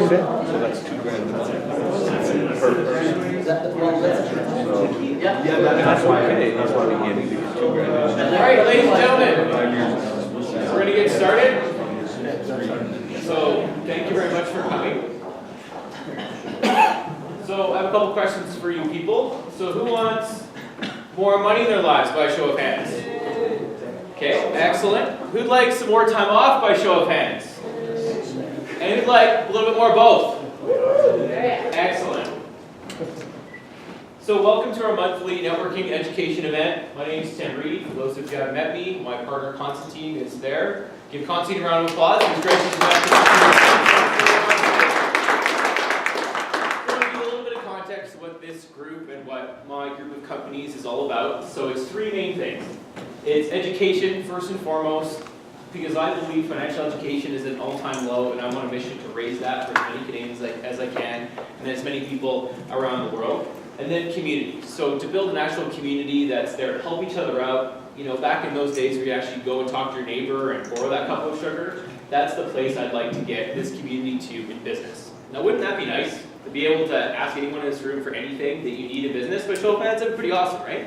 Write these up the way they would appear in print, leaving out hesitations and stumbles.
So that's $2,000 per person. That's why we can't do $2,000. All right, ladies and gentlemen, we're going to get started. So thank you very much for coming. So I have a couple questions for you people. So who wants more money in their lives by show of hands? Okay, excellent. Who'd like some more time off by show of hands? And who'd like a little bit more of both? Excellent. So welcome to our monthly networking education event. My name is Tim Reed. For those of you who haven't met me, my partner Constantine is there. Give Constantine a round of applause. He's gracious enough to give you a little bit of context of what this group and what my group of companies is all about. So it's three main things. It's education, first and foremost, because I believe financial education is at an all-time low, and I'm on a mission to raise that for as many Canadians as I can, and as many people around the world. And then community. So to build an actual community that's there to help each other out. You know, back in those days where you actually go and talk to your neighbor and borrow that cup of sugar, that's the place I'd like to get this community to in business. Now, wouldn't that be nice to be able to ask anyone in this room for anything that you need in business? But show of hands, that's pretty awesome, right?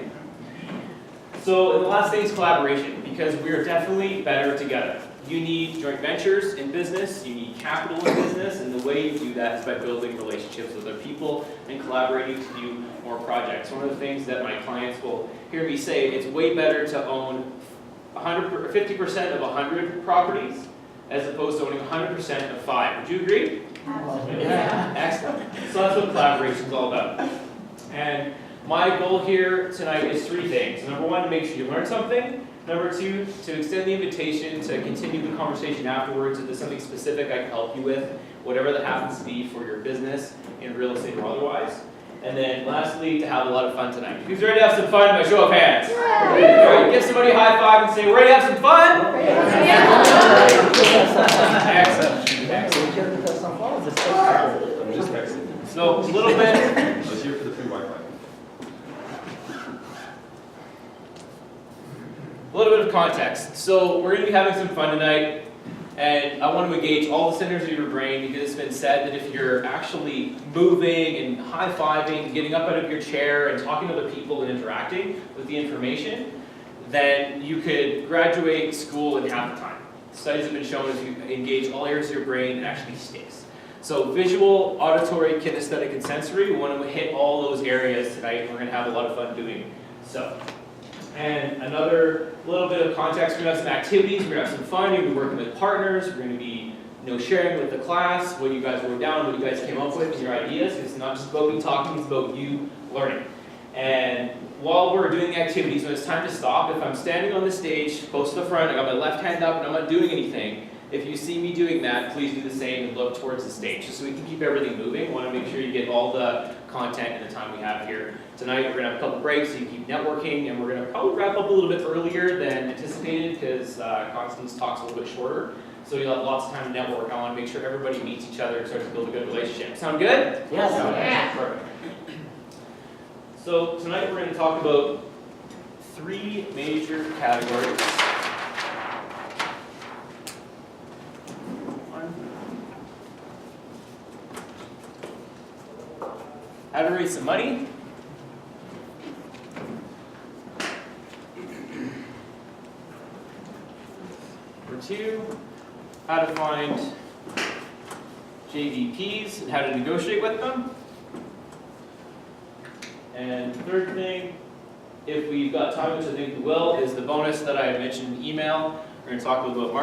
So, and the last thing is collaboration, because we are definitely better together. You need joint ventures in business, you need capital in business, and the way you do that is by building relationships with other people and collaborating to do more projects. One of the things that my clients will hear me say, it's way better to own 50% of 100 properties as opposed to owning 100% of 5. Would you agree? Yeah. Excellent. So that's what collaboration is all about. And my goal here tonight is three things. Number one, to make sure you learn something. Number two, to extend the invitation to continue the conversation afterwards. If there's something specific I can help you with, whatever that happens to be for your business in real estate or otherwise. And then lastly, to have a lot of fun tonight. Who's ready to have some fun by show of hands? All right, give somebody a high five and say, we're ready to have some fun? Excellent. So a little bit. Let's hear for the free Wi-Fi. A little bit of context. So we're going to be having some fun tonight, and I want to engage all the centers of your brain because it's been said that if you're actually moving and high-fiving, getting up out of your chair and talking to other people and interacting with the information, then you could graduate school in half the time. Studies have been shown if you engage all areas of your brain, it actually sticks. So visual, auditory, kinesthetic, and sensory, we want to hit all those areas tonight, and we're going to have a lot of fun doing so. And another little bit of context, we're going to have some activities, we're going to have some fun, you're going to be working with partners, we're going to be sharing with the class what you guys wrote down, what you guys came up with, and your ideas. It's not just about me talking, it's about you learning. And while we're doing the activities, when it's time to stop, if I'm standing on the stage, close to the front, I got my left hand up and I'm not doing anything, if you see me doing that, please do the same and look towards the stage, just so we can keep everything moving. I want to make sure you get all the content and the time we have here. Tonight we're going to have a couple breaks so you keep networking, and we're going to probably wrap up a little bit earlier than anticipated because Constance's talk's a little bit shorter. So you'll have lots of time to network. I want to make sure everybody meets each other and starts to build a good relationship. Sound good? Yes. Yeah. Perfect. So tonight we're going to talk about three major categories. How to raise some money. Number two, how to find JVPs and how to negotiate with them. And the third thing, if we've got time, which I think we will, is the bonus that I mentioned in the email. We're going to talk a little about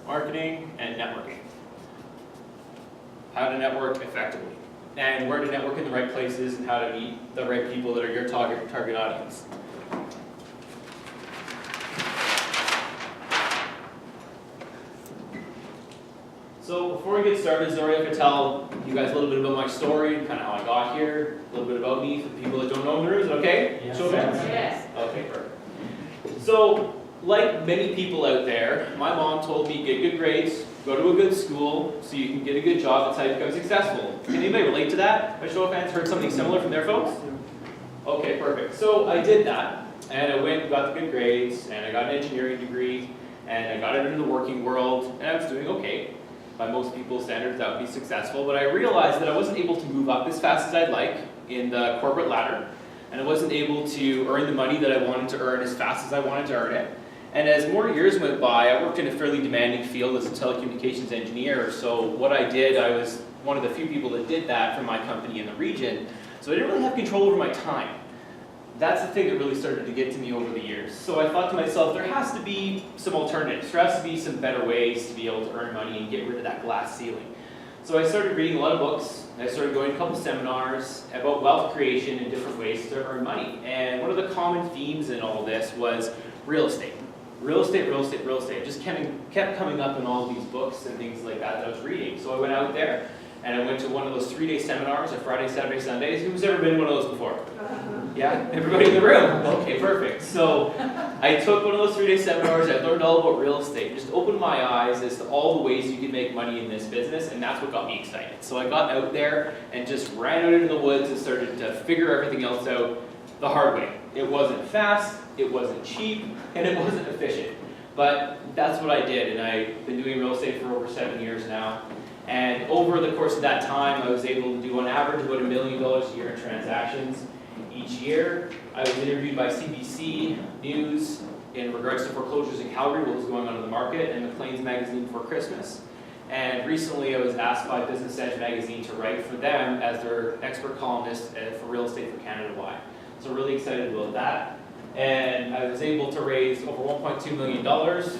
marketing and networking. How to network effectively, and where to network in the right places, and how to meet the right people that are your target audience. So before we get started, Zori, I could tell you guys a little bit about my story, kind of how I got here, a little bit about me for the people that don't know in the room. Is it okay? Yes. Show of hands? Yes. Okay, perfect. So, like many people out there, my mom told me get good grades, go to a good school, so you can get a good job. That's how you become successful. Can anybody relate to that? By show of hands, heard something similar from their folks? Okay, perfect. So I did that, and I went and got the good grades, and I got an engineering degree, and I got it into the working world, and I was doing okay. by most people's standards that would be successful, but I realized that I wasn't able to move up as fast as I'd like in the corporate ladder, and I wasn't able to earn the money that I wanted to earn as fast as I wanted to earn it. And as more years went by, I worked in a fairly demanding field as a telecommunications engineer, so what I did, I was one of the few people that did that for my company in the region, so I didn't really have control over my time. That's the thing that really started to get to me over the years. So I thought to myself, there has to be some alternatives. There has to be some better ways to be able to earn money and get rid of that glass ceiling. So I started reading a lot of books, and I started going to a couple seminars about wealth creation and different ways to earn money. And one of the common themes in all this was real estate. Real estate, real estate, real estate. It just kept coming up in all of these books and things like that I was reading. So I went out there, and I went to one of those 3-day seminars on Friday, Saturday, Sundays. Who's ever been to one of those before? Yeah, everybody in the room. Okay, perfect. So I took one of those 3-day seminars. I learned all about real estate. Just opened my eyes as to all the ways you can make money in this business, and that's what got me excited. So I got out there and just ran out into the woods and started to figure everything else out the hard way. It wasn't fast, it wasn't cheap, and it wasn't efficient. But that's what I did, and I've been doing real estate for over 7 years now. And over the course of that time, I was able to do on average about $1 million a year in transactions. Each year, I was interviewed by CBC News in regards to foreclosures in Calgary, what was going on in the market, and Maclean's magazine before Christmas. And recently, I was asked by Business Edge magazine to write for them as their expert columnist for real estate for Canada-wide. So really excited about that. And I was able to raise over $1.2 million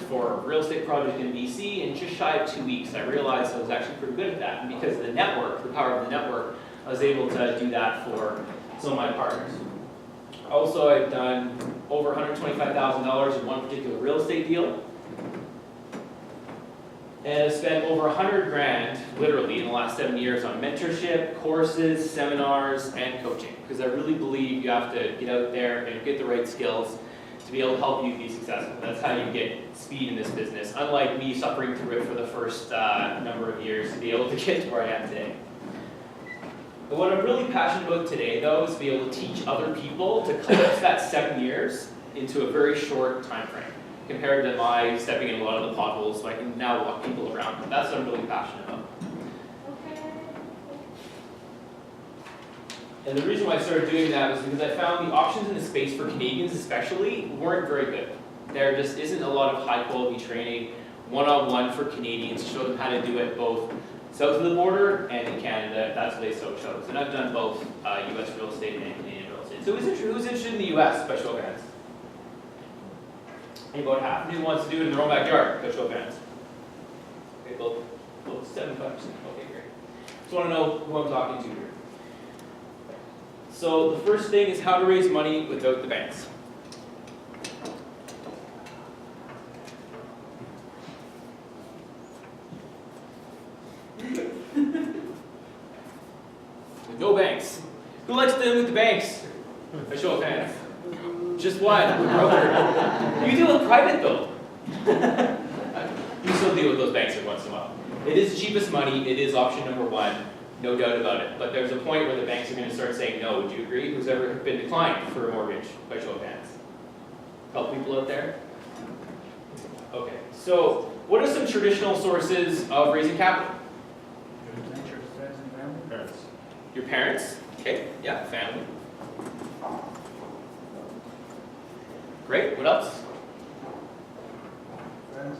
for a real estate project in BC in just shy of 2 weeks. I realized I was actually pretty good at that. And because of the network, the power of the network, I was able to do that for some of my partners. Also, I've done over $125,000 in one particular real estate deal. And I've spent over 100 grand, literally, in the last 7 years on mentorship, courses, seminars, and coaching. Because I really believe you have to get out there and get the right skills to be able to help you be successful. That's how you get speed in this business. Unlike me suffering through it for the first number of years to be able to get to where I am today. But what I'm really passionate about today, though, is to be able to teach other people to collapse that 7 years into a very short time frame, compared to my stepping in a lot of the potholes, so I can now walk people around. That's what I'm really passionate about. And the reason why I started doing that was because I found the options in the space for Canadians especially weren't very good. There just isn't a lot of high quality training, one-on-one for Canadians to show them how to do it both south of the border and in Canada. That's what they so chose. And I've done both US real estate and Canadian real estate. So who's interested in the US? By show of hands. About half. Who wants to do it in their own backyard? By show of hands. Okay, about 75%. Okay, great. Just want to know who I'm talking to here. So the first thing is how to raise money without the banks. With no banks. Who likes to deal with the banks? By show of hands. Just one. You deal with private though. You still deal with those banks every once in a while. It is the cheapest money. It is option number one. No doubt about it. But there's a point where the banks are going to start saying no. Would you agree? Who's ever been declined for a mortgage? By show of hands. Help people out there? Okay. So what are some traditional sources of raising capital? Parents. Your parents? Okay. Yeah. Family. Great. What else? Friends.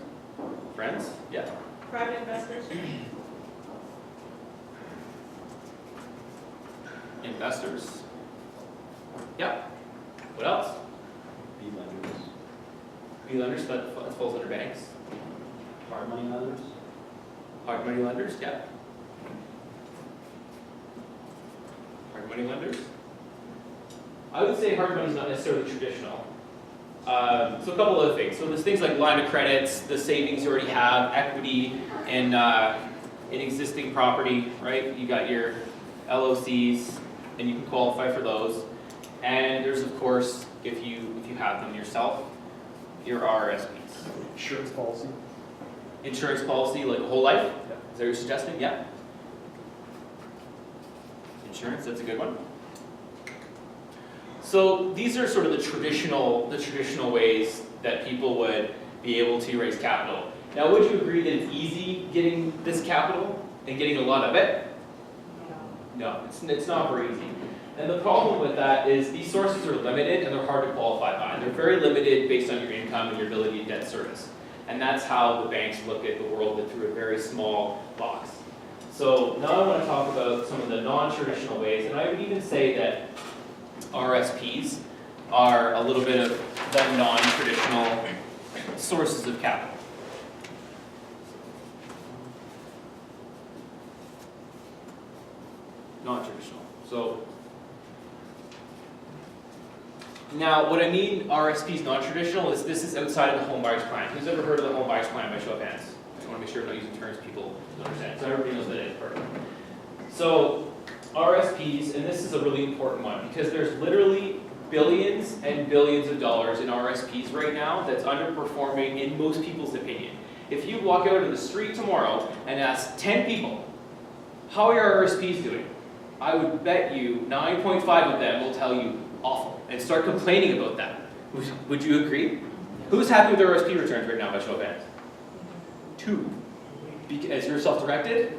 Friends? Yeah. Private investors. Investors. Yeah. What else? B lenders. B lenders, that falls under banks. Hard money lenders. Hard money lenders, yeah. Hard money lenders. I would say hard money is not necessarily traditional. So a couple other things. So there's things like line of credits, the savings you already have, equity in existing property, right? You got your LOCs, and you can qualify for those. And there's of course, if you have them yourself, your RRSPs. Insurance policy. Insurance policy, like a whole life? Yeah. Is that what you're suggesting? Yeah. Insurance, that's a good one. So these are sort of the traditional ways that people would be able to raise capital. Now, would you agree that it's easy getting this capital and getting a lot of it? No, it's not very easy. And the problem with that is these sources are limited and they're hard to qualify by. They're very limited based on your income and your ability to debt service. And that's how the banks look at the world, but through a very small box. So now I want to talk about some of the non-traditional ways, and I would even say that RSPs are a little bit of the non-traditional sources of capital. Non-traditional. So now what I mean RSPs non-traditional is this is outside of the home buyer's plan. Who's ever heard of the home buyer's plan by show of hands? I just want to make sure I'm not using terms people don't understand. So everybody knows what it is. Perfect. So RSPs, and this is a really important one because there's literally billions and billions of dollars in RSPs right now that's underperforming in most people's opinion. If you walk out in the street tomorrow and ask 10 people, how are your RSPs doing? I would bet you 9.5 of them will tell you awful and start complaining about that. Would you agree? Who's happy with their RSP returns right now by show of hands? 2. Because you're self-directed,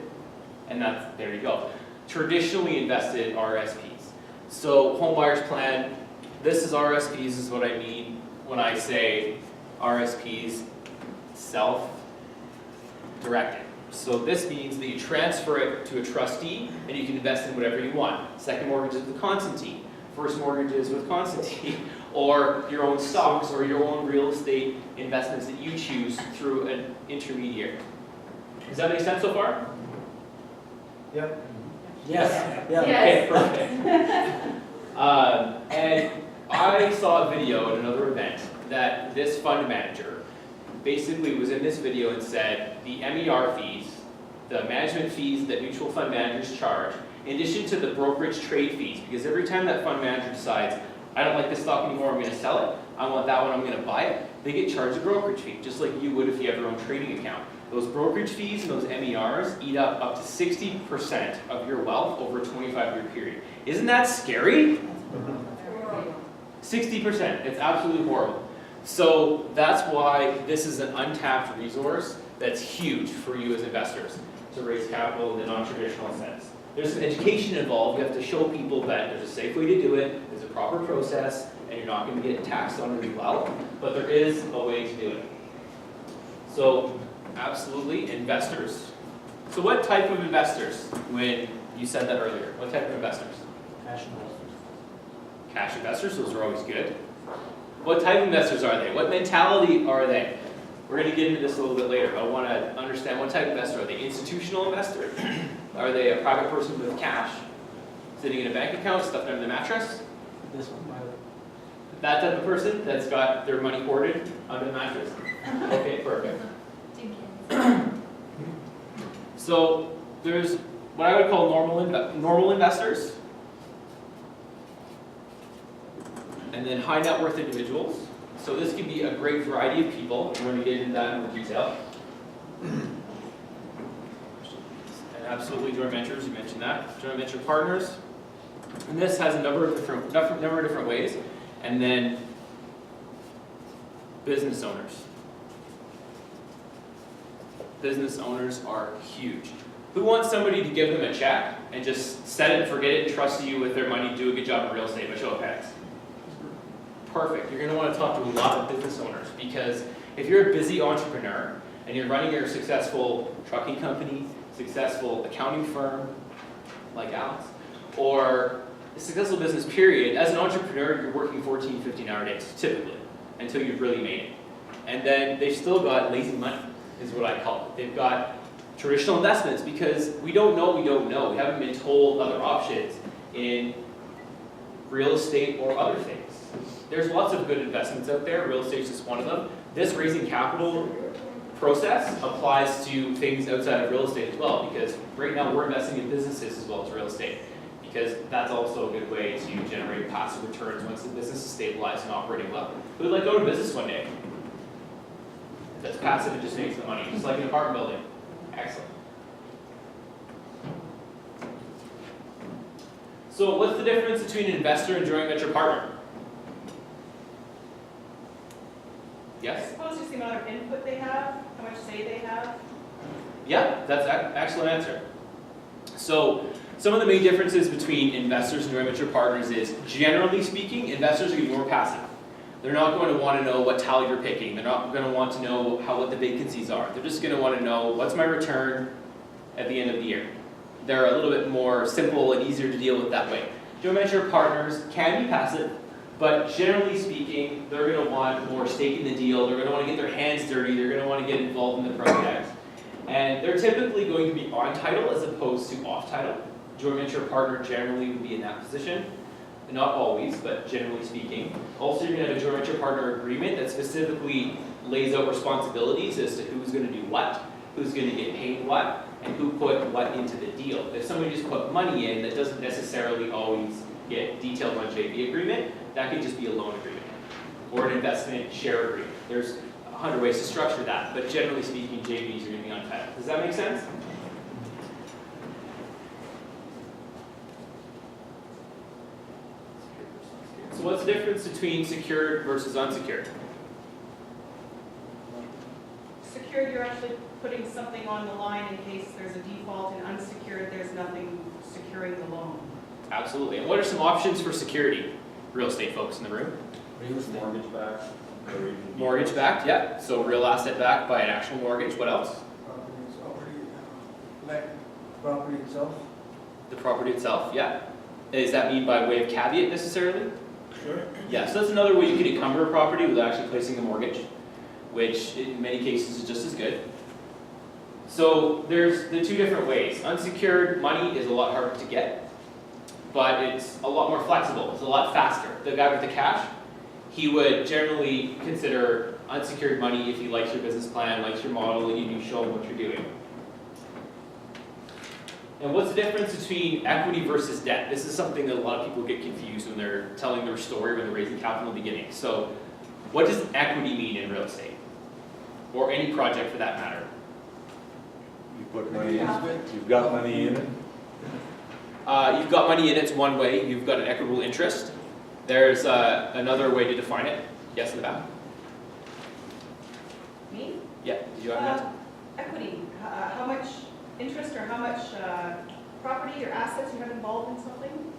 and there you go. Traditionally invested RSPs. So home buyer's plan, this is RSPs is what I mean when I say RSPs self-directed. So this means that you transfer it to a trustee and you can invest in whatever you want. Second mortgage is with Constantine. First mortgage is with Constantine. Or your own stocks or your own real estate investments that you choose through an intermediary. Does that make sense so far? Yep. Yes. Yeah. Okay, perfect. And I saw a video at another event that this fund manager basically was in this video and said the MER fees, the management fees that mutual fund managers charge, in addition to the brokerage trade fees, because every time that fund manager decides, I don't like this stock anymore, I'm going to sell it, I want that one, I'm going to buy it, they get charged a brokerage fee, just like you would if you have your own trading account. Those brokerage fees and those MERs eat up to 60% of your wealth over a 25-year period. Isn't that scary? 60%, it's absolutely horrible. So that's why this is an untapped resource that's huge for you as investors to raise capital in the non-traditional sense. There's some education involved. You have to show people that there's a safe way to do it, there's a proper process, and you're not going to get taxed on it as well, but there is a way to do it. So absolutely, investors. So what type of investors, when you said that earlier, what type of investors? Cash investors. Cash investors, those are always good. What type of investors are they? What mentality are they? We're going to get into this a little bit later. I want to understand what type of investor are they? Institutional investor? Are they a private person with cash? Sitting in a bank account, stuffed under the mattress? This one, That type of person that's got their money hoarded under the mattress? Okay, perfect. So there's what I would call normal investors, and then high net worth individuals. So this could be a great variety of people. We're going to get into that in more detail. And absolutely joint ventures, you mentioned that. Joint venture partners. And this has a number of different ways. And then business owners. Business owners are huge. Who wants somebody to give them a check and just set it and forget it and trust you with their money to do a good job in real estate by show of hands? Perfect. You're going to want to talk to a lot of business owners because if you're a busy entrepreneur and you're running your successful trucking company, successful accounting firm like Alex, or a successful business period, as an entrepreneur you're working 14, 15-hour days typically until you've really made it. And then they've still got lazy money is what I call it. They've got traditional investments because we don't know what we don't know. We haven't been told other options in real estate or other things. There's lots of good investments out there. Real estate is just one of them. This raising capital process applies to things outside of real estate as well because right now we're investing in businesses as well as real estate because that's also a good way to generate passive returns once the business is stabilized and operating well. Who would like to go to business one day? That's passive, it just makes the money, just like an apartment building. Excellent. So what's the difference between an investor and joint venture partner? Yes? I suppose just the amount amount of input they have, how much say they have? Yeah, that's an excellent answer. So some of the main differences between investors and joint venture partners is, generally speaking, investors are going to be more passive. They're not going to want to know what tile you're picking. They're not going to want to know what the vacancies are. They're just going to want to know, what's my return at the end of the year. They're a little bit more simple and easier to deal with that way. Joint venture partners can be passive, but generally speaking, they're going to want more stake in the deal. They're going to want to get their hands dirty. They're going to want to get involved in the project. And they're typically going to be on title as opposed to off title. Joint venture partner generally would be in that position. Not always, but generally speaking. Also, you're going to have a joint venture partner agreement that specifically lays out responsibilities as to who's going to do what, who's going to get paid what, and who put what into the deal. If somebody just put money in, that doesn't necessarily always get detailed on JV agreement. That could just be a loan agreement or an investment share agreement. There's 100 ways to structure that, but generally speaking, JVs are going to be on title. Does that make sense? So what's the difference between secured versus unsecured? Secured, you're actually putting something on the line in case there's a default, and unsecured, there's nothing securing the loan. Absolutely. And what are some options for security? Real estate folks in the room. Mortgage backed. Mortgage backed, yeah. So real asset backed by an actual mortgage. What else? Property itself? The property itself, yeah. Does that mean by way of caveat necessarily? Sure. Yeah, so that's another way you could encumber a property without actually placing a mortgage, which in many cases is just as good. So there's the two different ways. Unsecured money is a lot harder to get, but it's a lot more flexible. It's a lot faster. The guy with the cash, he would generally consider unsecured money if he likes your business plan, likes your model, and you show him what you're doing. And what's the difference between equity versus debt? This is something that a lot of people get confused when they're telling their story, when they're raising capital in the beginning. So what does equity mean in real estate? Or any project for that matter? You put money in, you've got money in it. You've got money in it's one way. You've got an equitable interest. There's another way to define it. Yes, in the back. Me? Yeah, did you have an answer? Equity, how much interest or how much property or assets you have involved in something?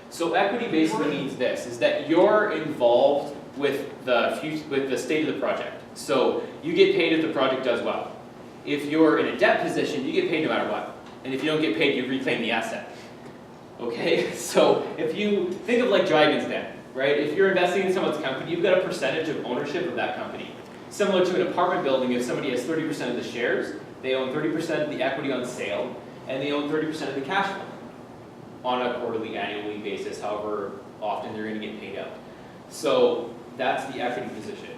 So equity basically means this, is that you're involved with the state of the project. So you get paid if the project does well. If you're in a debt position, you get paid no matter what. And if you don't get paid, you reclaim the asset. Okay, so if you think of like Dragon's Den, right? If you're investing in someone's company, you've got a percentage of ownership of that company. Similar to an apartment building, if somebody has 30% of the shares, they own 30% of the equity on sale, and they own 30% of the cash flow on a quarterly, annually basis, however often they're going to get paid out. So that's the equity position.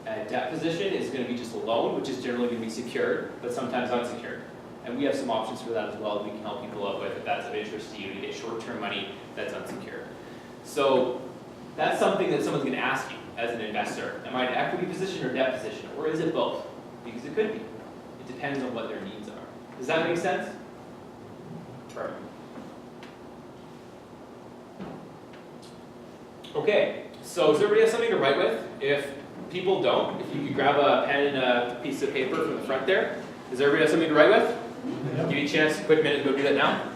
A debt position is going to be just a loan, which is generally going to be secured, but sometimes unsecured. And we have some options for that as well that we can help people out with if that's of interest to you, to get short-term money that's unsecured. So that's something that someone's going to ask you as an investor. Am I in an equity position or debt position? Or is it both? Because it could be. It depends on what their needs are. Does that make sense? Perfect. Okay, so does everybody have something to write with? If people don't, if you could grab a pen and a piece of paper from the front there. Does everybody have something to write with? Give you a chance, a quick minute to go do that now.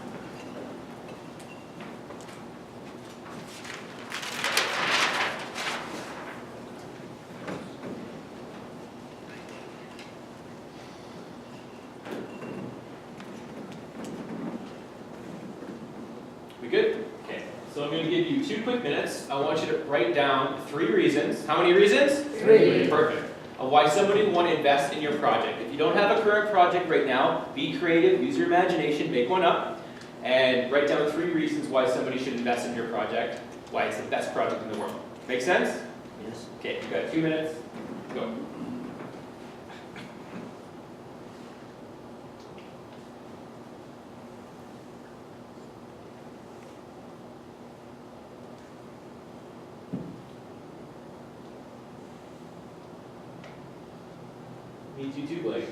We good? Okay, so I'm going to give you 2 quick minutes. I want you to write down 3 reasons. How many reasons? 3. Perfect. Of why somebody would want to invest in your project. If you don't have a current project right now, be creative, use your imagination, make one up, and write down 3 reasons why somebody should invest in your project, why it's the best project in the world. Make sense? Yes. Okay, you've got 2 minutes. Go. Me too, Blake.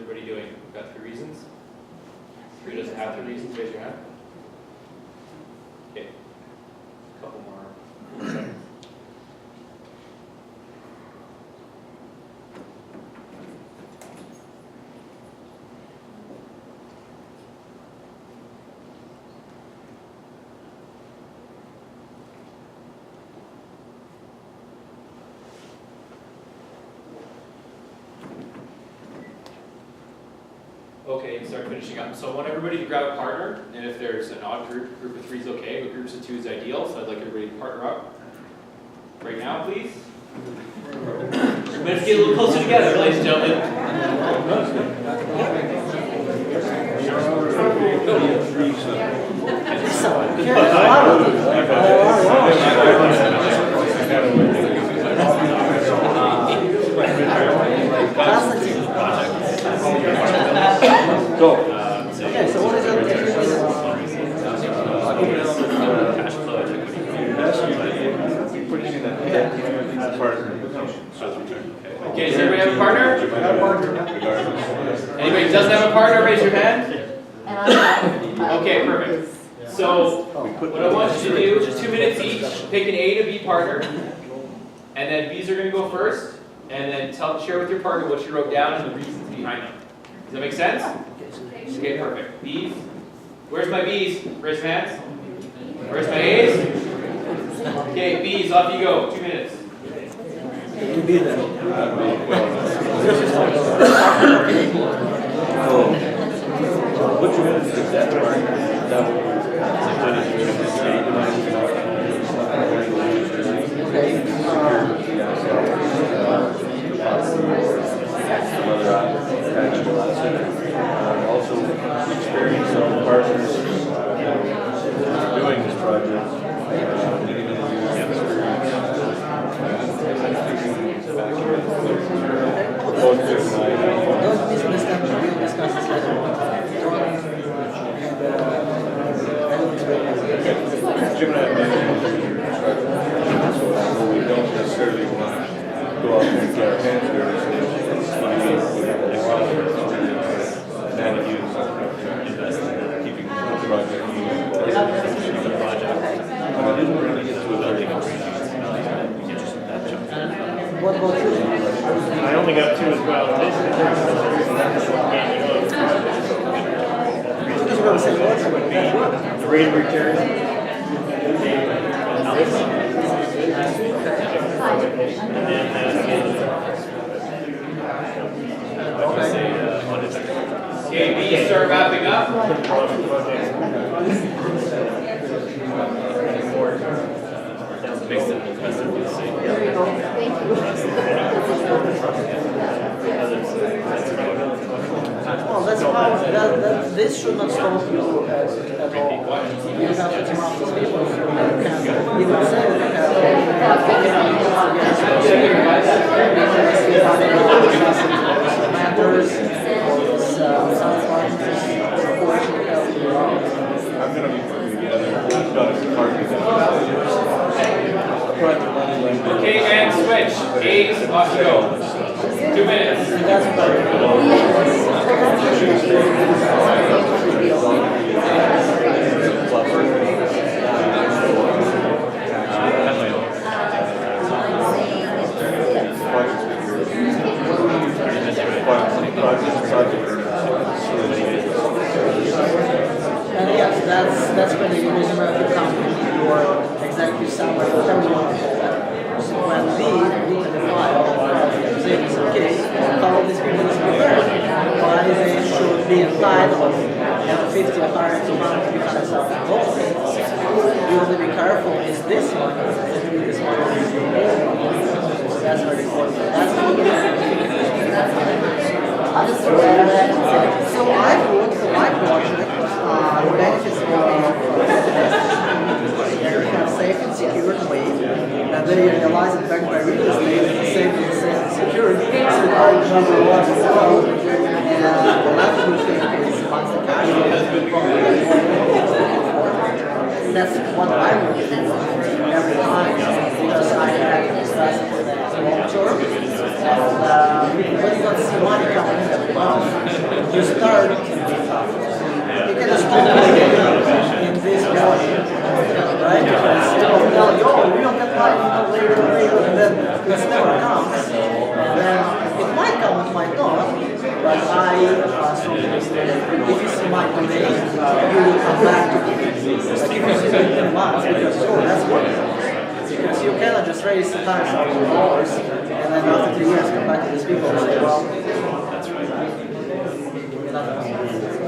everybody doing? Got 3 reasons? 3 doesn't have 3 reasons, raise your hand. Okay. Couple more seconds. Okay, start finishing up. So I want everybody to grab a partner, and if there's an odd group of 3 is okay, but groups of 2 is ideal, so I'd like everybody to partner up. Right now, please. Let's get a little closer together, ladies and gentlemen. Go. Okay, so what is it? Okay, does everybody have a partner? Anybody who doesn't have a partner, raise your hand. Okay, perfect. So, what I want you to do, just 2 minutes each, pick an A to B partner, and then B's are going to go first, and then share with your partner what you wrote down and the reasons behind them. Does that make sense? Okay, perfect. B's. Where's my B's? Raise your hands. Where's my A's? Okay, B's, off you go. 2 minutes. To be there. What you gonna do? Also, experience of partners doing this project. Many years Don't misunderstand, we'll discuss this later. Jim and I have so we don't necessarily want to go out and get our hands dirty. We have a lot of experience and keeping the project moving. I didn't really get to it. What about you? I only got 2 as well. The rate of return. Okay, B, start wrapping up. Well, that's how, this should not stop you at all. You have to come up with people who can even say matters, I'm going to be putting together Okay, and switch. A's, off you go. 2 minutes. And yes, that's when you use American company or executive salary, whatever you want to call that. When we look at the file, say it's okay, how these people is prepared, why they should be entitled and 50 or higher to run to become a self-employed. You have to be careful, is this one, and this one, so that's very important. That's so I thought for my project, the benefits of a safe and secure way, and they realize that back by real estate is safe and secure. So our number 1 is well, and the last good thing is once the cash that's what I would do every time, because I had to discuss it long term. And when you got to see money coming every month, you start can be tough. You can just keep living in this world, right? Because people tell you, oh, you'll get money later, and then it never comes. And then it might come, it might not. But I strongly believe that if you see my domain, you will come back to it. Like if you see it in months, because sure, that's what it is. Because you cannot just raise sometimes $1,000 and then after 3 years come back to these people and say, well, that's right.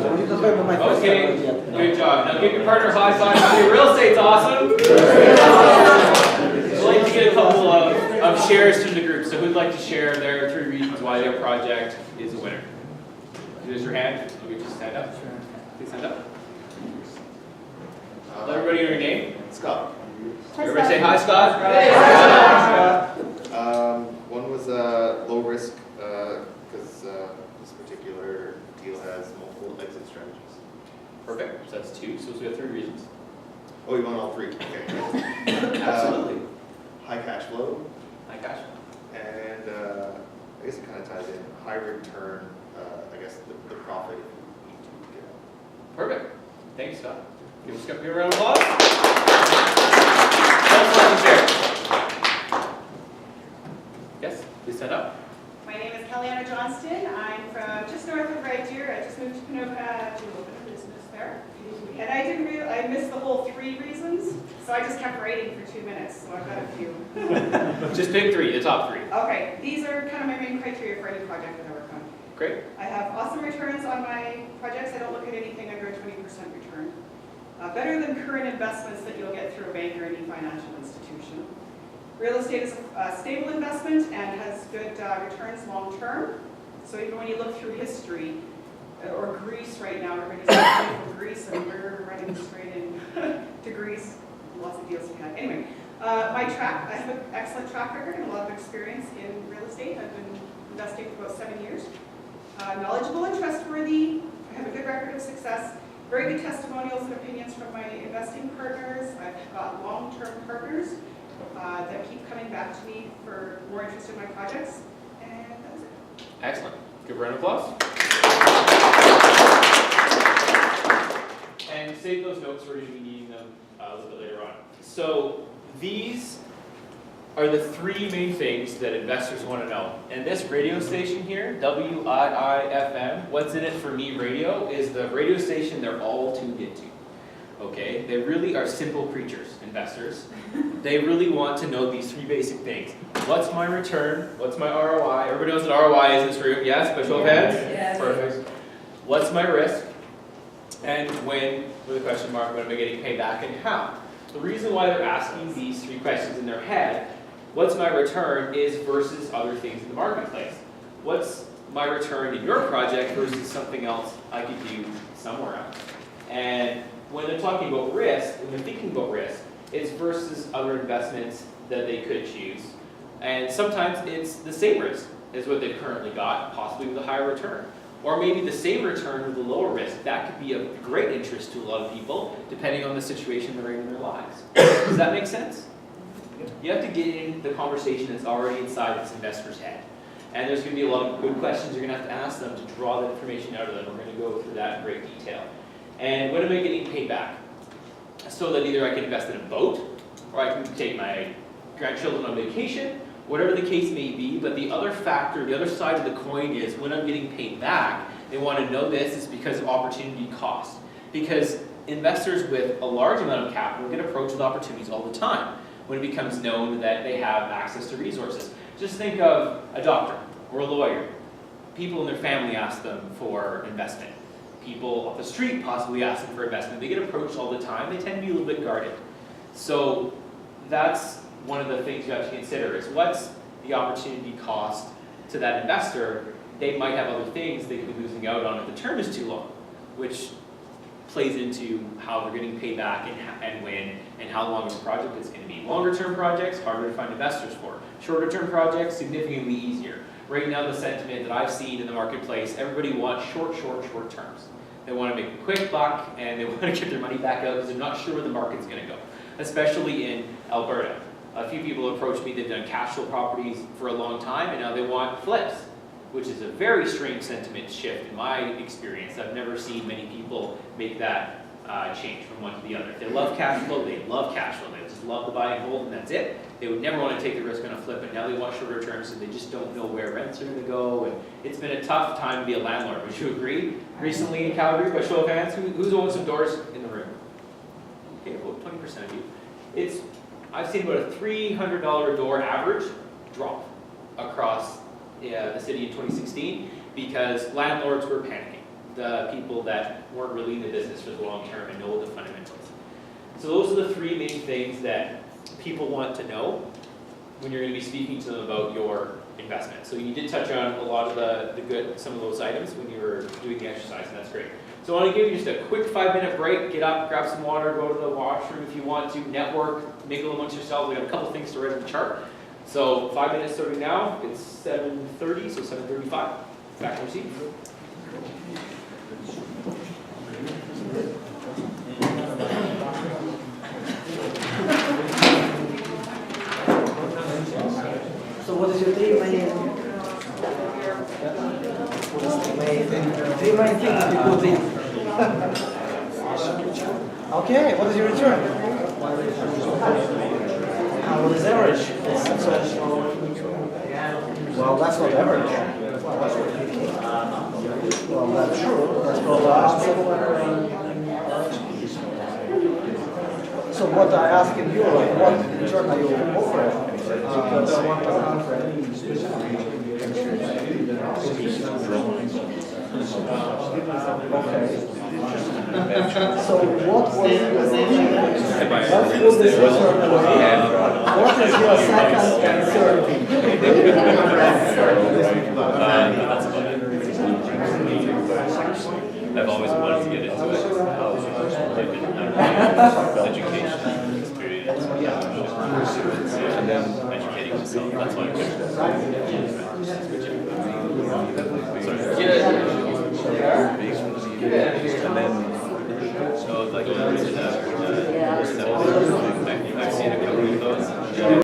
So you just remember my first Okay, good job. Now give your partner a high five. Your real estate's awesome. I'd like to get a couple of shares from the group. So who'd like to share their 3 reasons why their project is a winner? Raise your hand. I'll get you to stand up. Please stand up. Let everybody know your name. Scott. Everybody say hi, Scott. One was low risk because this particular deal has multiple exit strategies. Perfect. So that's 2. So we have 3 reasons. Oh, you want all 3? Okay. Absolutely. High cash flow, High cash. and I guess it kind of ties in high return. I guess the profit you need to get. Perfect. Thank you, Scott. Give us a round of applause. Let's let them share. Yes, please stand up. My name is Kellyanna Johnston. I'm from just north of Red Deer. I just moved to Ponoka to open a business there. And I missed the whole 3 reasons, so I just kept writing for 2 minutes, so I've got a few. Just pick 3, the top 3. Okay, these are kind of my main criteria for any project that I work on. Great. I have awesome returns on my projects. I don't look at anything under a 20% return. Better than current investments that you'll get through a bank or any financial institution. Real estate is a stable investment and has good returns long term. So even when you look through history, or Greece right now, everybody's coming from Greece and we're running straight in to Greece. Lots of deals we had. Anyway, I have an excellent track record and a lot of experience in real estate. I've been investing for about 7 years. Knowledgeable and trustworthy. I have a good record of success. Very good testimonials and opinions from my investing partners. I've got long-term partners that keep coming back to me for more interest in my projects. And that's it. Excellent. Give a round of applause. And save those notes, we're going to be needing them a little bit later on. So these are the 3 main things that investors want to know. And this radio station here, WIIFM, what's in it for me radio, is the radio station they're all tuned into. Okay? They really are simple creatures, investors. They really want to know these 3 basic things. What's my return? What's my ROI? Everybody knows what ROI is in this room. Yes? By show of hands? Yes. Perfect. What's my risk? And when, with a question mark, when am I getting paid back and how? The reason why they're asking these 3 questions in their head, what's my return, is versus other things in the marketplace. What's my return in your project versus something else I could do somewhere else? And when they're talking about risk, when they're thinking about risk, it's versus other investments that they could choose. And sometimes it's the same risk as what they've currently got, possibly with a higher return. Or maybe the same return with a lower risk. That could be of great interest to a lot of people, depending on the situation they're in their lives. Does that make sense? You have to get in the conversation that's already inside this investor's head. And there's going to be a lot of good questions you're going to have to ask them to draw that information out of them. We're going to go through that in great detail. And when am I getting paid back? So that either I can invest in a boat, or I can take my grandchildren on vacation, whatever the case may be. But the other factor, the other side of the coin is when I'm getting paid back, they want to know this is because of opportunity cost. Because investors with a large amount of capital get approached with opportunities all the time when it becomes known that they have access to resources. Just think of a doctor or a lawyer. People in their family ask them for investment. People off the street possibly ask them for investment. They get approached all the time. They tend to be a little bit guarded. So that's one of the things you have to consider is what's the opportunity cost to that investor. They might have other things they could be losing out on if the term is too long, which plays into how they're getting paid back and when and how long a project is going to be. Longer term projects, harder to find investors for. Shorter term projects, significantly easier. Right now the sentiment that I've seen in the marketplace, everybody wants short terms. They want to make a quick buck and they want to get their money back out because they're not sure where the market's going to go, especially in Alberta. A few people approached me, they've done cash flow properties for a long time and now they want flips. which is a very strange sentiment shift in my experience. I've never seen many people make that change from one to the other. If they love cash flow, they love cash flow. They just love to buy and hold, and that's it. They would never want to take the risk on a flip, and now they want shorter terms, so they just don't know where rents are going to go. And it's been a tough time to be a landlord. Would you agree? Recently in Calgary, by show of hands, who's owned some doors in the room? Okay, about 20% of you. I've seen about a $300 a door average drop across the city in 2016 because landlords were panicking. The people that weren't really in the business for the long term and know the fundamentals. So those are the three main things that people want to know when you're going to be speaking to them about your investment. So you did touch on a lot of some of those items when you were doing the exercise, and that's great. So I want to give you just a quick 5-minute break. Get up, grab some water, go to the washroom if you want to, network, mingle amongst yourselves. We got a couple things to write on the chart. So 5 minutes starting now. It's 7:30, so 7:35. Back to your seat. So what is your three main things that you put in? Okay, what is your return? What is average? Well, that's not average. Well, that's true. That's probably so what I ask in you, what return are you offering? Okay. So what was this return away? What is your second and third thing? That's about it. I've always wanted to get into it. I didn't have education, experience, and then educating myself. That's why I'm And then, so like, I've seen a couple of those.